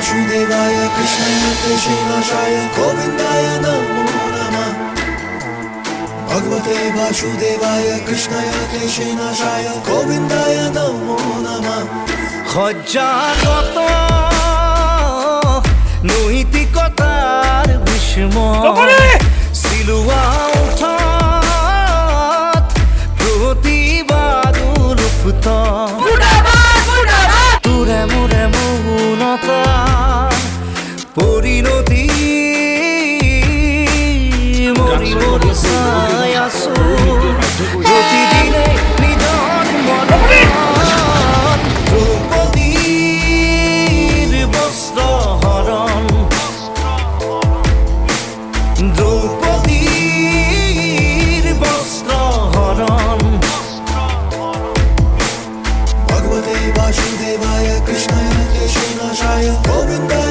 वासुदेवाय कृष्णाय कृष्णनाशाय गोविन्दाय नमो नमः भगवते वासुदेवाय कृष्णाय कृष्णनाशाय गोविन्दाय नमो नमः হজ্জাগত নৈতিকতার ভীষ্ম সিলুয়া উঠাত প্রতিবাদ রূপত তোৰে মোৰে মৌনতা পৰিণতি মৰি মৰি চাই আছো প্ৰতিদিনে নিজৰ মনত দ্রৌপদীর বস্ত্র হরণ দ্রৌপদীর বস্ত্র হরণ भगवते वासुदेवाय कृष्णाय कृष्णनाशाय गोविन्दाय